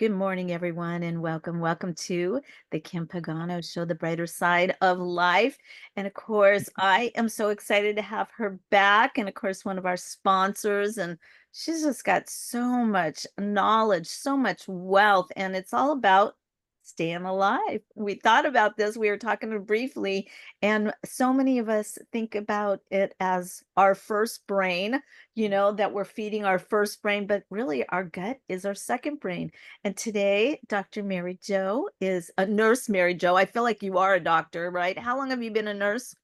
Good morning, everyone, and welcome. Welcome to the Kim Pagano Show, the brighter side of life. And of course, I am so excited to have her back. And of course, one of our sponsors. And she's just got so much knowledge, so much wealth, and it's all about staying alive. We thought about this, we were talking briefly, and so many of us think about it as our first brain, that we're feeding our first brain, but really our gut is our second brain. And today, Dr. Mary Jo is a nurse. Mary Jo, I feel like you are a doctor, right? How long have you been a nurse?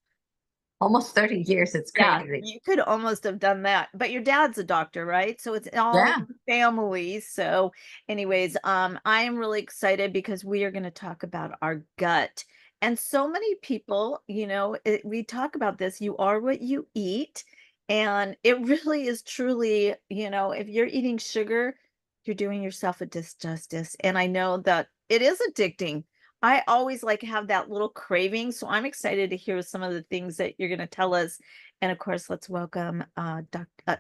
Almost 30 years. It's Yeah, crazy. you could almost have done that, but your dad's a doctor, right? So it's all in Yeah. the family. So, anyways, I am really excited because we are going to talk about our gut. And so many people, we talk about this, you are what you eat. And it really is truly, if you're eating sugar, you're doing yourself a disjustice. And I know that it is addicting. I always like have that little craving. So I'm excited to hear some of the things that you're going to tell us. And of course, let's welcome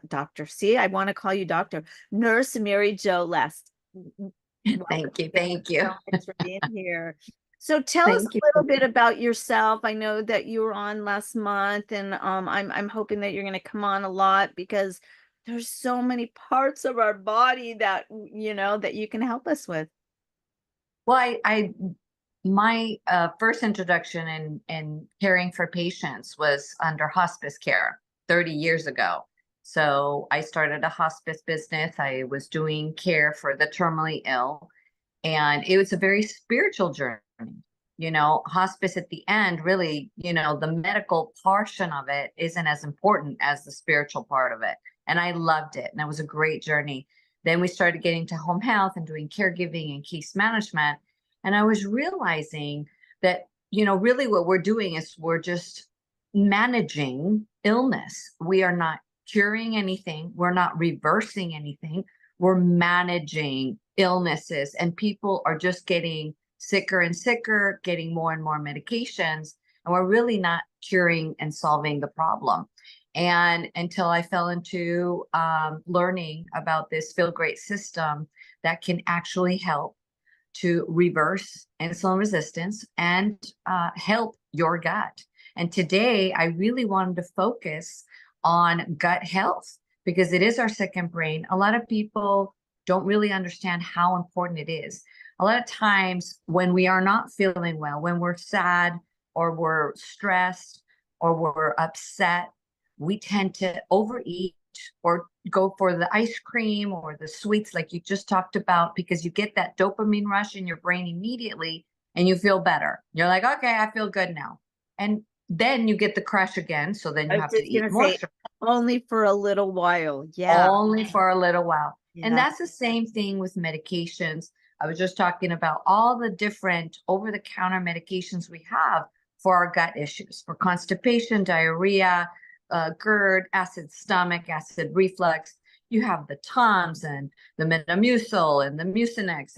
Dr. C. I want to call you Doctor Nurse Mary Jo Leste. Welcome. Thank you. Thank Thank you you. so much for being here. So tell us Thank a you. little bit about yourself. I know that you were on last month, and I'm hoping that you're going to come on a lot because there's so many parts of our body that that you can help us with. Well, my first introduction in caring for patients was under hospice care 30 years ago. So I started a hospice business. I was doing care for the terminally ill, and it was a very spiritual journey. Hospice at the end, really, the medical portion of it isn't as important as the spiritual part of it. And I loved it. And it was a great journey. Then we started getting to home health and doing caregiving and case management. And I was realizing that, really what we're doing is we're just managing illness. We are not curing anything. We're not reversing anything. We're managing illnesses, and people are just getting sicker and sicker, getting more and more medications, and we're really not curing and solving the problem. And until I fell into learning about this Feel Great system that can actually help to reverse insulin resistance and help your gut. And today, I really wanted to focus on gut health because it is our second brain. A lot of people don't really understand how important it is. A lot of times when we are not feeling well, when we're sad or we're stressed or we're upset, we tend to overeat or go for the ice cream or the sweets like you just talked about, because you get that dopamine rush in your brain immediately and you feel better. You're like, okay, I feel good now. And then you get the crash again. So then I you was have to just eat gonna more say sugar, only for a little while. Yeah. only for a little while. And Yeah. that's the same thing with medications. I was just talking about all the different over the counter medications we have for our gut issues, for constipation, diarrhea, GERD, acid stomach, acid reflux. You have the Tums and the Metamucil and the Mucinex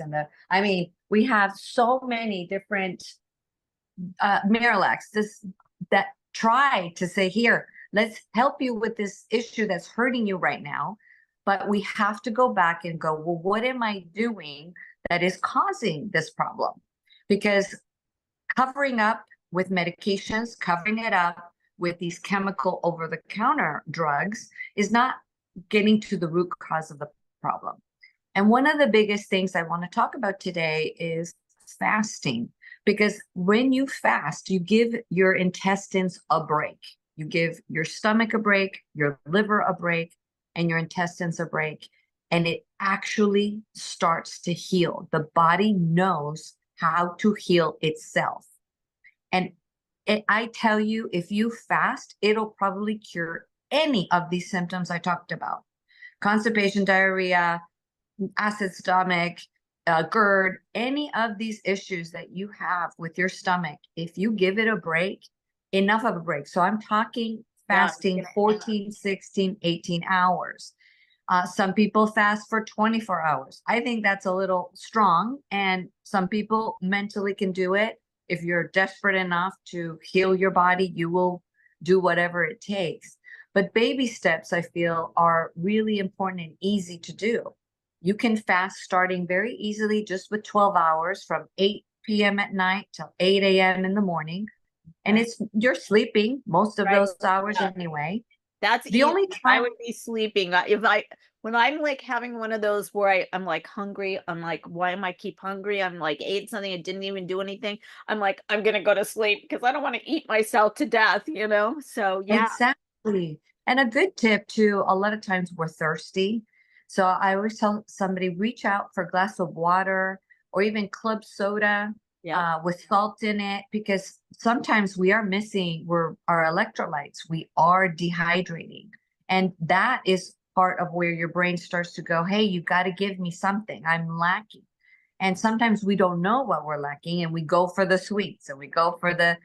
we have so many different Marilax, that try to say, here, let's help you with this issue that's hurting you right now. But we have to go back and go, well, what am I doing that is causing this problem? Because covering up with medications, covering it up with these chemical over-the-counter drugs is not getting to the root cause of the problem. And one of the biggest things I want to talk about today is fasting. Because when you fast, you give your intestines a break. You give your stomach a break, your liver a break, and your intestines a break. And it actually starts to heal. The body knows how to heal itself. And I tell you, if you fast, it'll probably cure any of these symptoms I talked about. Constipation, diarrhea, acid stomach, GERD, any of these issues that you have with your stomach, if you give it a break, enough of a break. So I'm talking Yeah. fasting 14, 16, 18 hours. Some people fast for 24 hours. I think that's a little strong, and some people mentally can do it. If you're desperate enough to heal your body, you will do whatever it takes. But baby steps, I feel, are really important and easy to do. You can fast starting very easily just with 12 hours from 8 p.m. at night till 8 a.m. in the morning. And Okay. you're sleeping most of Right. those hours Yeah. anyway. That's The easy. only I time would be sleeping. When I'm like having one of those where I'm like hungry, I'm like, why am I keep hungry? I'm like ate something and didn't even do anything. I'm like, I'm gonna go to sleep because I don't want to eat myself to death, you know? So yeah, Exactly. And a good tip too, a lot of times we're thirsty. So I always tell somebody reach out for a glass of water or even club soda yep. with salt in it, because sometimes we are missing our electrolytes. We are dehydrating. And that is part of where your brain starts to go, hey, you got to give me something. I'm lacking. And sometimes we don't know what we're lacking and we go for the sweets and we go for the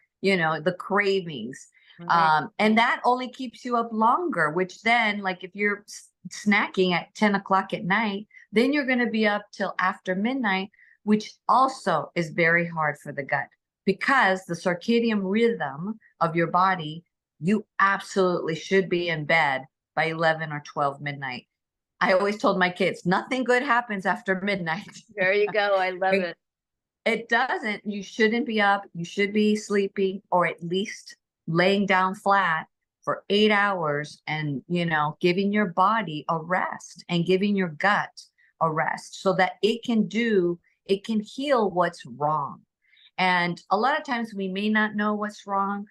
cravings. Right. And that only keeps you up longer, which then, like if you're snacking at 10 o'clock at night, then you're going to be up till after midnight, which also is very hard for the gut because the circadian rhythm of your body, you absolutely should be in bed by 11 or 12 midnight. I always told my kids, nothing good happens after midnight. There you go. I love It, it. it doesn't. You shouldn't be up. You should be sleeping or at least laying down flat for 8 hours and, giving your body a rest and giving your gut a rest so that it can heal what's wrong. And a lot of times we may not know what's wrong.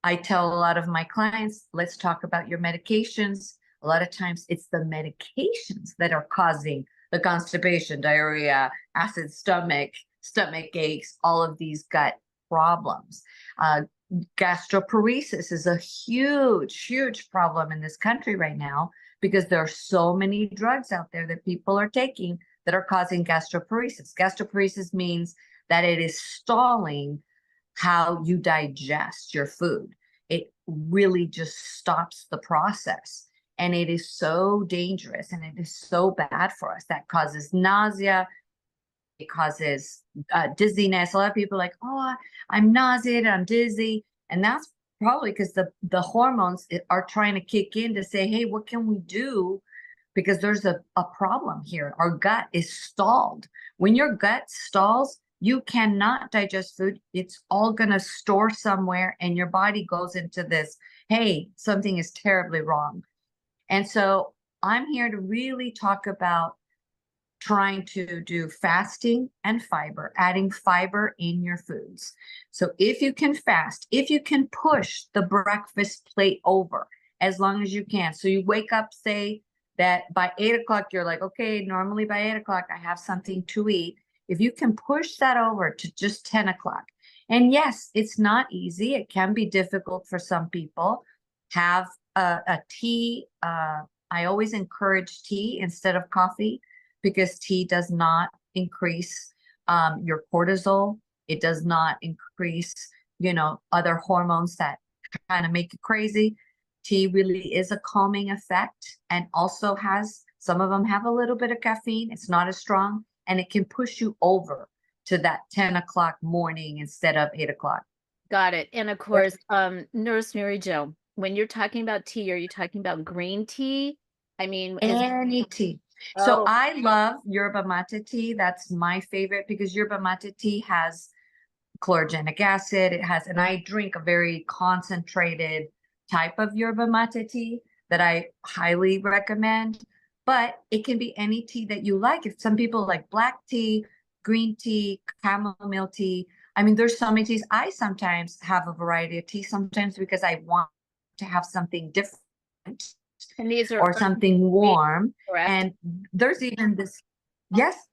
I tell a lot of my clients, let's talk about your medications. A lot of times it's the medications that are causing the constipation, diarrhea, acid stomach aches, all of these gut problems. Gastroparesis is a huge, huge problem in this country right now because there are so many drugs out there that people are taking that are causing gastroparesis. Gastroparesis means that it is stalling how you digest your food. It really just stops the process. And it is so dangerous and it is so bad for us. That causes nausea. It causes dizziness. A lot of people are like, oh, I'm nauseated, I'm dizzy. And that's probably because the hormones are trying to kick in to say, hey, what can we do? Because there's a problem here. Our gut is stalled. When your gut stalls, you cannot digest food. It's all going to store somewhere, and your body goes into this, hey, something is terribly wrong. And so I'm here to really talk about trying to do fasting and fiber, adding fiber in your foods. So if you can fast, if you can push the breakfast plate over as long as you can. So you wake up, say that by 8 o'clock, you're like, okay, normally by 8 o'clock, I have something to eat. If you can push that over to just 10 o'clock. And yes, it's not easy. It can be difficult for some people. Have a tea. I always encourage tea instead of coffee because tea does not increase your cortisol. It does not increase, other hormones that kind of make you crazy. Tea really is a calming effect and also some of them have a little bit of caffeine. It's not as strong and it can push you over to that 10 o'clock morning instead of 8 o'clock. Got it. And of Yep. course, Nurse Mary Jo, when you're talking about tea, are you talking about green tea? I mean, Any tea. So oh, I love yerba mate tea. That's my favorite because yerba mate tea has chlorogenic acid. And I drink a very concentrated type of yerba mate tea that I highly recommend. But it can be any tea that you like. If some people like black tea, green tea, chamomile tea. I mean, there's so many teas. I sometimes have a variety of tea, sometimes because I want to have something different and these are or something herbs, warm. correct? And there's even this, yes,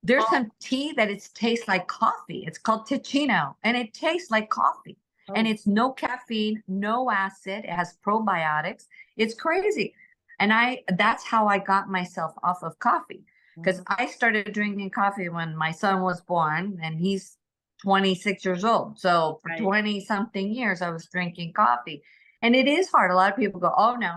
there's Oh, some tea that it tastes like coffee. It's called Ticino, and it tastes like coffee. And oh, it's no caffeine, no acid. It has probiotics. It's crazy. And that's how I got myself off of coffee because mm, I started drinking coffee when my son was born, and he's 26 years old. So for right. 20 something years, I was drinking coffee. And it is hard. A lot of people go, oh no,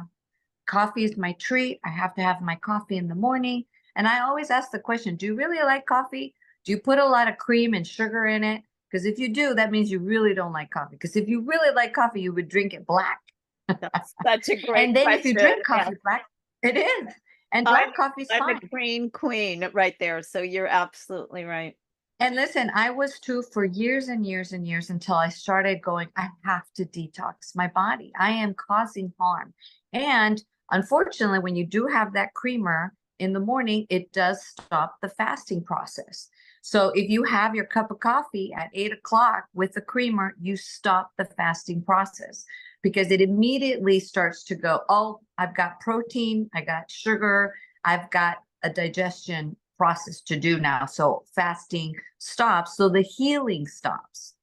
coffee is my treat. I have to have my coffee in the morning. And I always ask the question, do you really like coffee? Do you put a lot of cream and sugar in it? Because if you do, that means you really don't like coffee. Because if you really like coffee, you would drink it black. That's such a great And then if you question. drink Yeah. coffee black, it is. And I'm black coffee is I'm a fine. green queen right there, so you're absolutely right. And listen, I was too for years and years and years until I started going, I have to detox my body. I am causing harm. And unfortunately, when you do have that creamer in the morning, it does stop the fasting process. So if you have your cup of coffee at 8 o'clock with the creamer, you stop the fasting process because it immediately starts to go, oh, I've got protein, I got sugar, I've got a digestion process to do now. So fasting stops, so the healing stops.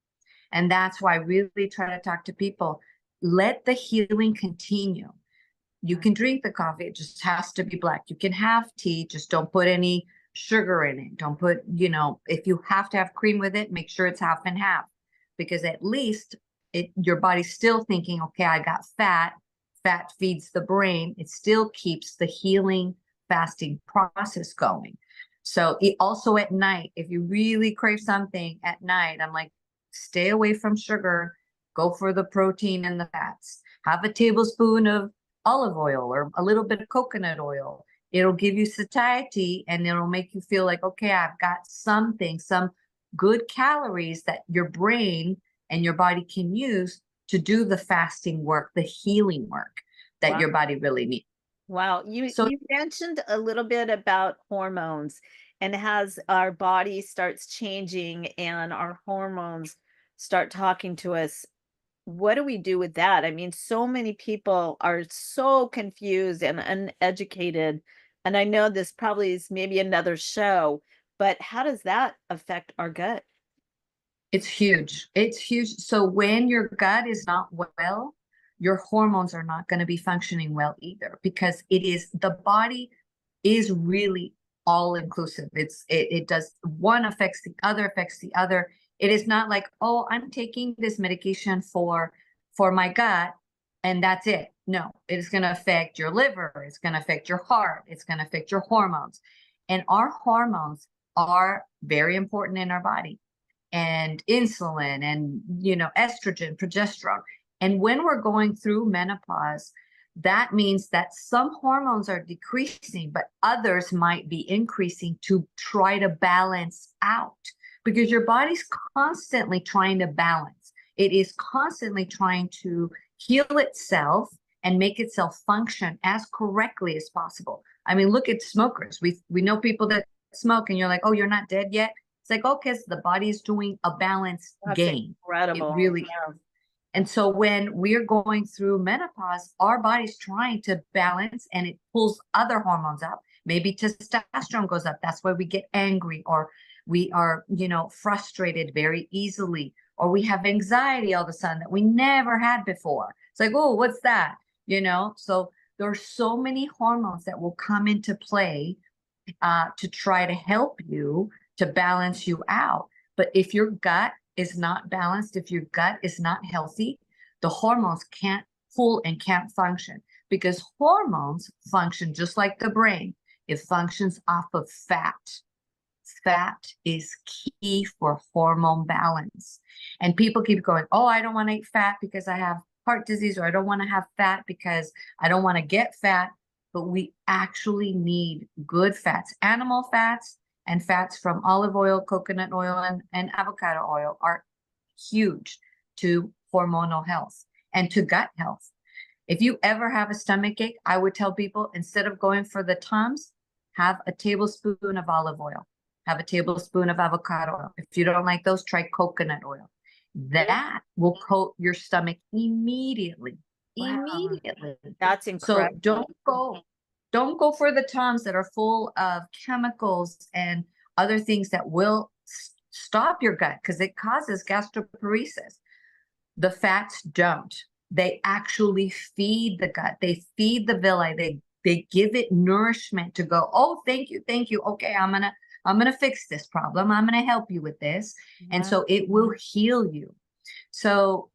And that's why I really try to talk to people. Let the healing continue. You can drink the coffee, it just has to be black. You can have tea, just don't put any sugar in it. Don't put, if you have to have cream with it, make sure it's half and half, because at least your body's still thinking, okay, I got fat. Fat feeds the brain. It still keeps the healing fasting process going. So also at night, if you really crave something at night, I'm like, stay away from sugar, go for the protein and the fats. Have a tablespoon of olive oil or a little bit of coconut oil. It'll give you satiety and it'll make you feel like, okay, I've got something, some good calories that your brain and your body can use to do the fasting work, the healing work that Wow. your body really needs. Wow. You So you mentioned a little bit about hormones and as our body starts changing and our hormones start talking to us, what do we do with that? I mean, so many people are so confused and uneducated. And I know this probably is maybe another show, but how does that affect our gut? it's huge. It's huge. So when your gut is not well, your hormones are not going to be functioning well either, because the body is really all inclusive. It does, one affects the other, affects the other. It is not like, oh, I'm taking this medication for my gut and that's it. No, it is going to affect your liver, it's going to affect your heart, it's going to affect your hormones. And our hormones are very important in our body, and insulin and estrogen, progesterone. And when we're going through menopause, that means that some hormones are decreasing, but others might be increasing to try to balance out, because your body's constantly trying to balance. It is constantly trying to heal itself and make itself function as correctly as possible. I mean, look at smokers. We know people that smoke and you're like, oh, you're not dead yet. It's like, okay, so the body is doing a balance That's game. It incredible. really is. Yeah. And so when we're going through menopause, our body's trying to balance and it pulls other hormones up. Maybe testosterone goes up. That's why we get angry, or we are, frustrated very easily, or we have anxiety all of a sudden that we never had before. It's like, oh, what's that? So there are so many hormones that will come into play to try to help you to balance you out. But if your gut is not balanced, if your gut is not healthy, the hormones can't pull and can't function, because hormones function just like the brain. It functions off of fat. Fat is key for hormone balance. And people keep going, oh, I don't want to eat fat because I have heart disease, or I don't want to have fat because I don't want to get fat. But we actually need good fats. Animal fats and fats from olive oil, coconut oil, and avocado oil are huge to hormonal health and to gut health. If you ever have a stomach ache, I would tell people, instead of going for the Tums, have a tablespoon of olive oil, have a tablespoon of avocado oil. If you don't like those, try coconut oil. That will coat your stomach immediately. Wow. Immediately. That's So incredible. don't go for the Tums that are full of chemicals and other things that will stop your gut, because it causes gastroparesis. The fats don't. They actually feed the gut. They feed the villi. They give it nourishment to go, oh, thank you, thank you. Okay, I'm gonna fix this problem. I'm gonna help you with this. And Wow. so it will heal you. So,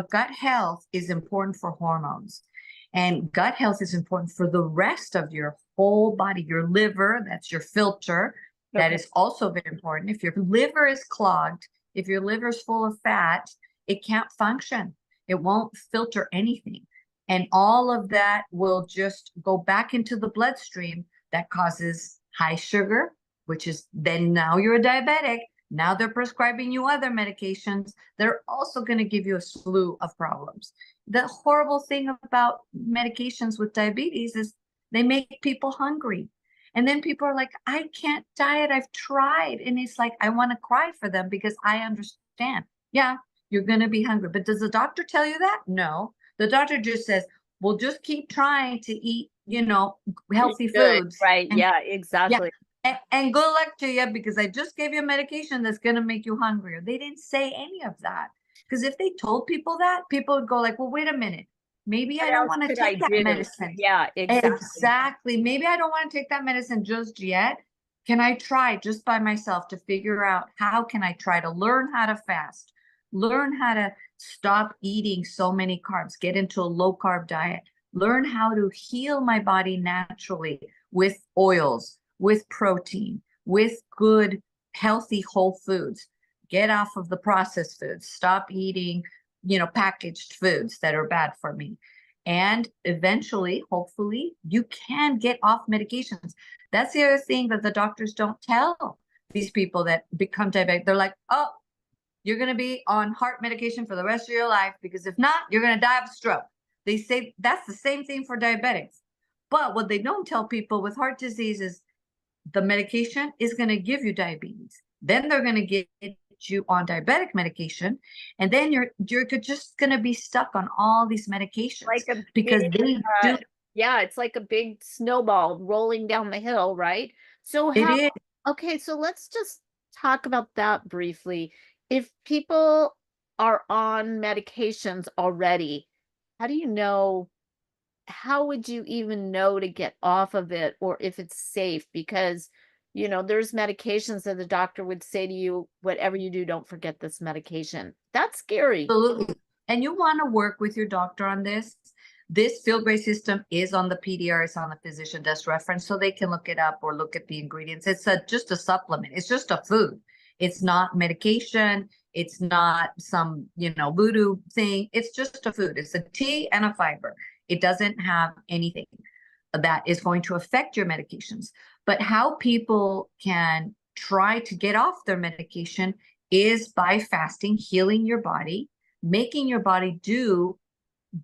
gut health is important for hormones. And gut health is important for the rest of your whole body. Your liver, that's your filter, that Okay. is also very important. If your liver is clogged, if your liver is full of fat, it can't function. It won't filter anything. And all of that will just go back into the bloodstream that causes high sugar, which is then now you're a diabetic. Now they're prescribing you other medications that are also going to give you a slew of problems. The horrible thing about medications with diabetes is they make people hungry. And then people are like, I can't diet. I've tried. And it's like, I want to cry for them because I understand. Yeah, you're going to be hungry. But does the doctor tell you that? No. The doctor just says, well, just keep trying to eat, healthy Good, foods. right? And Yeah, yeah, exactly. and good luck to you because I just gave you a medication that's going to make you hungrier. They didn't say any of that. Because if they told people that, people would go like, well, wait a minute. Maybe I What don't else want to could I take that do? medicine. Yeah, exactly. Exactly. Maybe I don't want to take that medicine just yet. Can I try just by myself to figure out how can I try to learn how to fast, learn how to stop eating so many carbs, get into a low carb diet, learn how to heal my body naturally with oils, with protein, with good, healthy whole foods. Get off of the processed foods, stop eating, packaged foods that are bad for me. And eventually, hopefully, you can get off medications. That's the other thing that the doctors don't tell these people that become diabetic. They're like, oh, you're going to be on heart medication for the rest of your life because if not, you're going to die of a stroke. They say that's the same thing for diabetics. But what they don't tell people with heart disease is the medication is going to give you diabetes. Then they're going to get you on diabetic medication, and then you're just going to be stuck on all these medications Like a because big, they do. yeah, it's like a big snowball rolling down the hill, right? So It is. okay, so let's just talk about that briefly. If people are on medications already, how do you know, how would you even know to get off of it or if it's safe? Because, there's medications that the doctor would say to you, whatever you do, don't forget this medication. That's scary. Absolutely. And you want to work with your doctor on this. This field grade system is on the PDR, it's on the physician desk reference, so they can look it up or look at the ingredients. It's just a supplement. It's just a food. It's not medication. It's not some, voodoo thing. It's just a food. It's a tea and a fiber. It doesn't have anything that is going to affect your medications. But how people can try to get off their medication is by fasting, healing your body, making your body do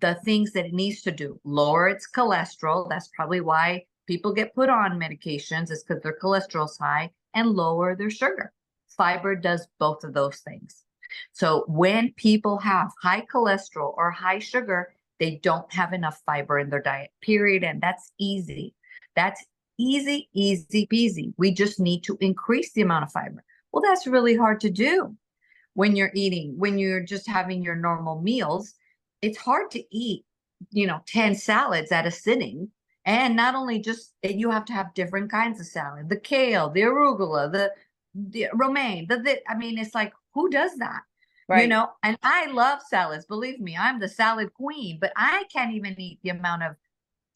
the things that it needs to do. Lower its cholesterol. That's probably why people get put on medications, is because their cholesterol's high, and lower their sugar. Fiber does both of those things. So when people have high cholesterol or high sugar, they don't have enough fiber in their diet, period. And that's easy. That's easy, easy peasy. We just need to increase the amount of fiber. Well, that's really hard to do when you're eating, when you're just having your normal meals. It's hard to eat, 10 salads at a sitting. And not only just, you have to have different kinds of salad, the kale, the arugula, the romaine, I mean, it's like, who does that? Right. And I love salads. Believe me, I'm the salad queen, but I can't even eat the amount of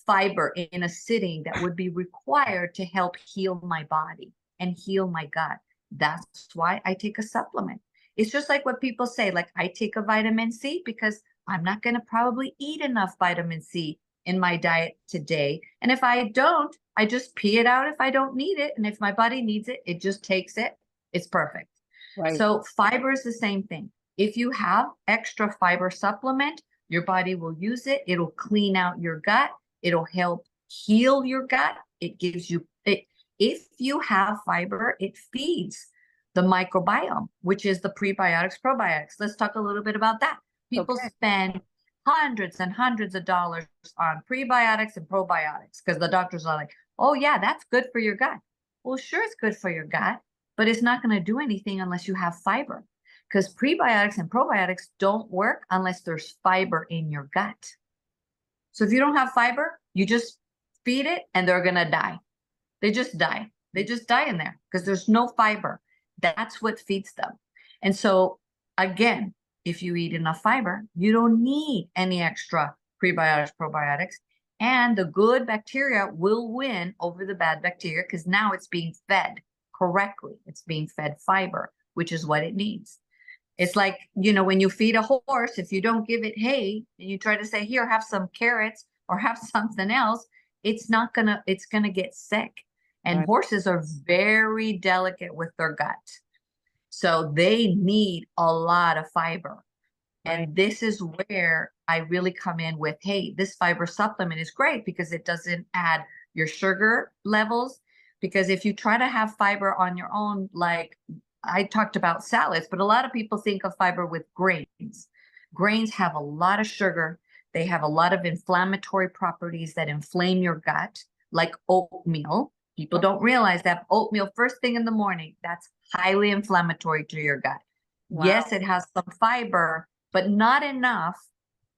fiber in a sitting that would be required to help heal my body and heal my gut. That's why I take a supplement. It's just like what people say, like I take a vitamin C because I'm not going to probably eat enough vitamin C in my diet today. And if I don't, I just pee it out if I don't need it. And if my body needs it, it just takes it. It's perfect. Right. So fiber is the same thing. If you have extra fiber supplement, your body will use it. It'll clean out your gut. It'll help heal your gut. It gives you it. If you have fiber, it feeds the microbiome, which is the prebiotics, probiotics. Let's talk a little bit about that. People Okay. spend hundreds and hundreds of dollars on prebiotics and probiotics because the doctors are like, oh, yeah, that's good for your gut. Well, sure, it's good for your gut, but it's not going to do anything unless you have fiber because prebiotics and probiotics don't work unless there's fiber in your gut. So if you don't have fiber, you just feed it and they're going to die. They just die. They just die in there because there's no fiber. That's what feeds them. And so again, if you eat enough fiber, you don't need any extra prebiotics, probiotics, and the good bacteria will win over the bad bacteria because now it's being fed correctly. It's being fed fiber, which is what it needs. It's like, when you feed a horse, if you don't give it hay and you try to say, here, have some carrots or have something else, it's going to get sick. And Right. horses are very delicate with their gut. So they need a lot of fiber. Right. And this is where I really come in with, hey, this fiber supplement is great because it doesn't add your sugar levels. Because if you try to have fiber on your own, like I talked about salads, but a lot of people think of fiber with grains. Grains have a lot of sugar. They have a lot of inflammatory properties that inflame your gut, like oatmeal. People don't realize that oatmeal first thing in the morning, that's highly inflammatory to your gut. Wow. Yes, it has some fiber, but not enough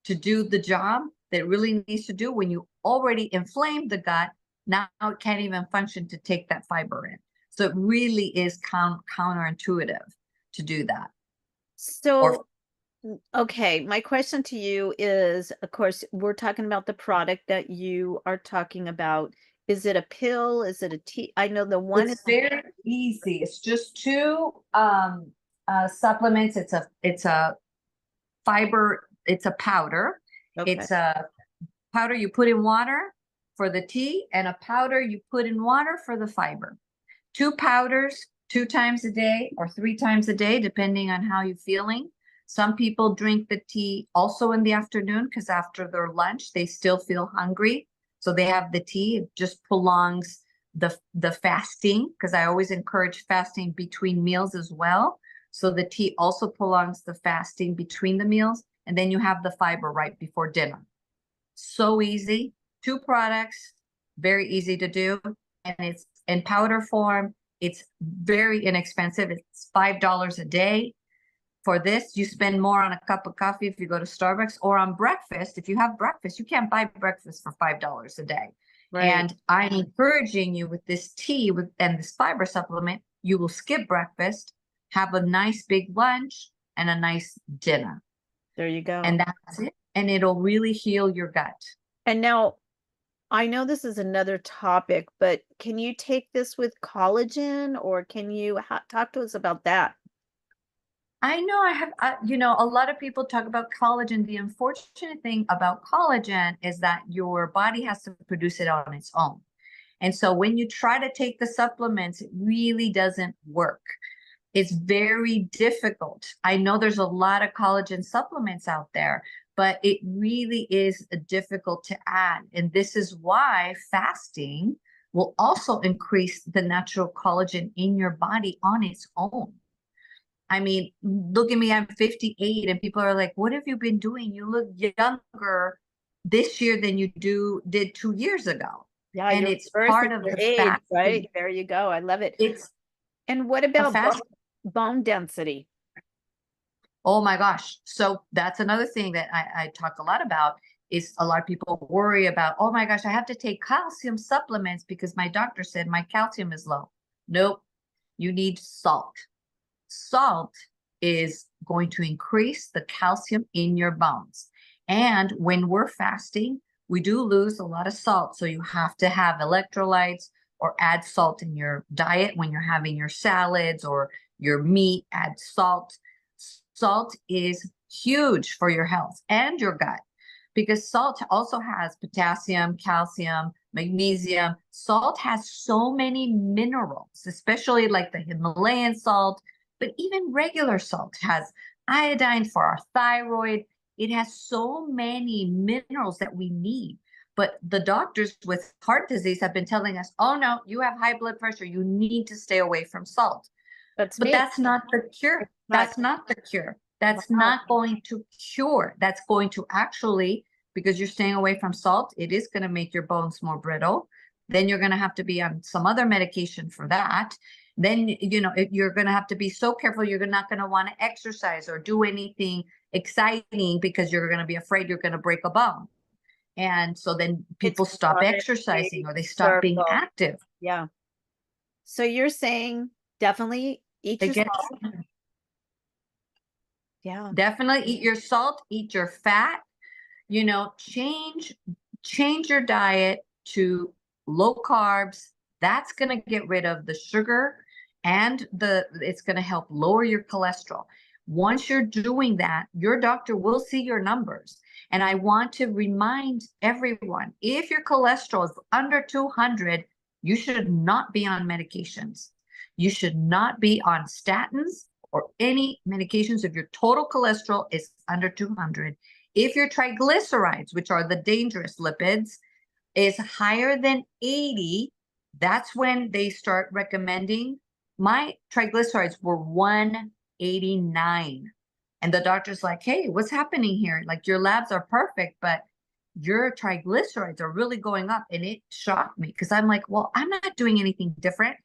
to do the job that it really needs to do. When you already inflamed the gut, now it can't even function to take that fiber in. So it really is counterintuitive to do that. Or So, okay, my question to you is, of course, we're talking about the product that you are talking about. Is it a pill? Is it a tea? I know the one is it's very easy. It's just two supplements. It's a fiber. It's a powder. okay. It's a powder you put in water for the tea, and a powder you put in water for the fiber. Two powders 2 times a day or 3 times a day, depending on how you're feeling. Some people drink the tea also in the afternoon because after their lunch, they still feel hungry. So they have the tea. It just prolongs the fasting, because I always encourage fasting between meals as well. So the tea also prolongs the fasting between the meals. And then you have the fiber right before dinner. So easy. 2 products, very easy to do. And it's in powder form. It's very inexpensive. It's $5 a day. For this, you spend more on a cup of coffee if you go to Starbucks, or on breakfast. If you have breakfast, you can't buy breakfast for $5 a day. Right. And I'm encouraging you with this tea and this fiber supplement, you will skip breakfast, have a nice big lunch and a nice dinner. There you go. And that's it. And it'll really heal your gut. And now I know this is another topic, but can you take this with collagen, or can you talk to us about that? I know a lot of people talk about collagen. The unfortunate thing about collagen is that your body has to produce it on its own. And so when you try to take the supplements, it really doesn't work. It's very difficult. I know there's a lot of collagen supplements out there, but it really is difficult to add. And this is why fasting will also increase the natural collagen in your body on its own. I mean, look at me, I'm 58, and people are like, what have you been doing? You look younger this year than you did 2 years ago. Yeah, And you're it's reversing part of your the age, right? fasting. There you go. I love it. It's And what a about fast. bone density? Oh my gosh. So that's another thing that I talk a lot about, is a lot of people worry about, oh my gosh, I have to take calcium supplements because my doctor said my calcium is low. Nope. You need salt. Salt is going to increase the calcium in your bones. And when we're fasting, we do lose a lot of salt. So you have to have electrolytes or add salt in your diet. When you're having your salads or your meat, add salt. Salt is huge for your health and your gut, because salt also has potassium, calcium, magnesium. Salt has so many minerals, especially like the Himalayan salt, but even regular salt has iodine for our thyroid. It has so many minerals that we need. But the doctors with heart disease have been telling us, oh no, you have high blood pressure. You need to stay away from salt. That's But me. that's not the cure. Not That's not the cure. That's wow. not going to cure. That's going to actually, because you're staying away from salt, it is going to make your bones more brittle. Then you're going to have to be on some other medication for that. Then, you're going to have to be so careful. You're not going to want to exercise or do anything exciting because you're going to be afraid you're going to break a bone. And so then It's people stop one exercising big or they stop being circle. active. Yeah. So you're saying definitely eat They your get salt. Yeah. Definitely eat your salt, eat your fat, change your diet to low carbs. That's going to get rid of the sugar, and it's going to help lower your cholesterol. Once you're doing that, your doctor will see your numbers. And I want to remind everyone, if your cholesterol is under 200, You should not be on medications. You should not be on statins or any medications if your total cholesterol is under 200. If your triglycerides, which are the dangerous lipids, is higher than 80, that's when they start recommending. My triglycerides were 189. And the doctor's like, hey, what's happening here? Like, your labs are perfect, but your triglycerides are really going up. And it shocked me because I'm like, well, I'm not doing anything different.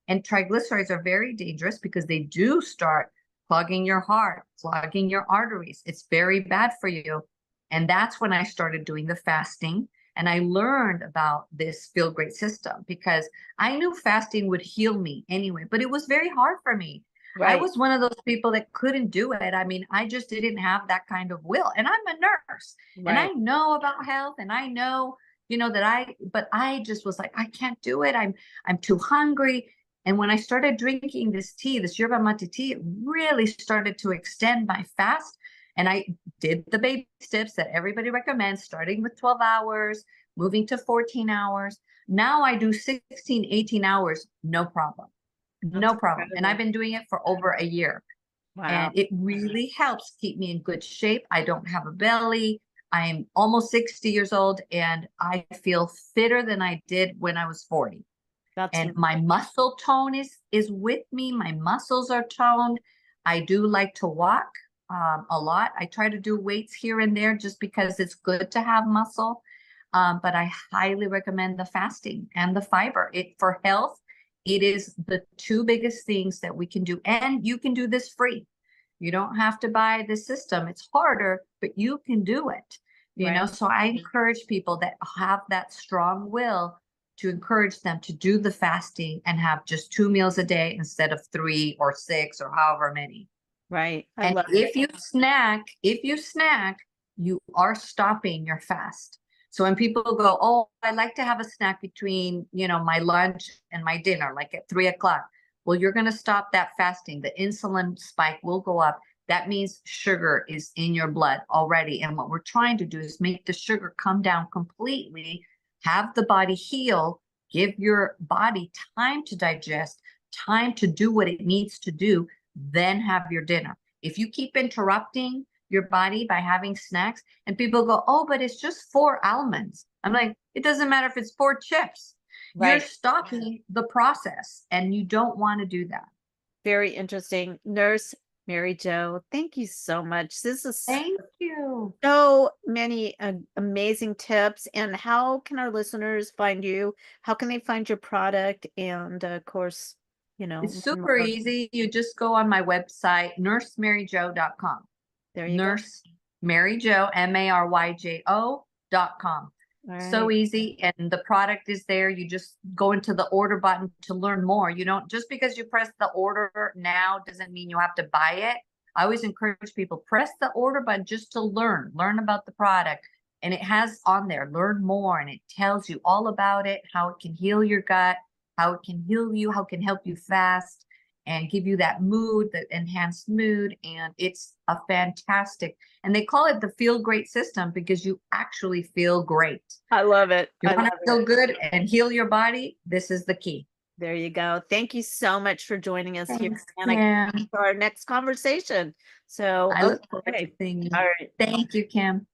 And triglycerides are very dangerous because they do start clogging your heart, clogging your arteries. It's very bad for you. And that's when I started doing the fasting. And I learned about this Feel Great system because I knew fasting would heal me anyway, but it was very hard for me. I Right. was one of those people that couldn't do it. I mean, I just didn't have that kind of will. And I'm a nurse and I Right. know about health and I know, but I just was like, I can't do it. I'm too hungry. And when I started drinking this tea, this yerba mate tea, it really started to extend my fast. And I did the baby steps that everybody recommends, starting with 12 hours, moving to 14 hours. Now I do 16, 18 hours, no problem. That's No problem. And I've incredible. been doing it for over a year. Wow. And it really helps keep me in good shape. I don't have a belly. I'm almost 60 years old and I feel fitter than I did when I was 40. That's And my muscle tone is with me. My muscles are toned. I do like to walk a lot. I try to do weights here and there just because it's good to have muscle. But I highly recommend the fasting and the fiber. It for health, it is the two biggest things that we can do. And you can do this free. You don't have to buy the system. It's harder, but you can do it. right. So I encourage people that have that strong will to encourage them to do the fasting and have just 2 meals a day instead of 3 or 6 or however many. Right. I And love it. if you snack, you are stopping your fast. So when people go, oh, I like to have a snack between, my lunch and my dinner, like at 3 o'clock. Well, you're going to stop that fasting. The insulin spike will go up. That means sugar is in your blood already. And what we're trying to do is make the sugar come down completely, have the body heal, give your body time to digest, time to do what it needs to do, then have your dinner. If you keep interrupting your body by having snacks and people go, oh, but it's just 4 almonds. I'm like, it doesn't matter if it's 4 chips. You're Right. stopping the process and you don't want to do that. Very interesting. Nurse Mary Jo, thank you so much. This is Thank you. so many amazing tips. And how can our listeners find you? How can they find your product? And of course, It's learn super more. easy. You just go on my website, nursemaryjo.com. There you go. Nurse Mary Jo, MARYJO.com. All So right. easy. And the product is there. You just go into the order button to learn more. You don't, just because you press the order now doesn't mean you have to buy it. I always encourage people, press the order button just to learn about the product. And it has on there, learn more. And it tells you all about it, how it can heal your gut, how it can heal you, how it can help you fast and give you that mood, that enhanced mood. And it's a fantastic, and they call it the Feel Great system because you actually feel great. I love it. You I want love to it. feel good and heal your body. This is the key. There you go. Thank you so much for joining us here. Thanks, And I can't Kim. wait for our next conversation. So, I look forward to okay. seeing All you. right. Thank you, Kim.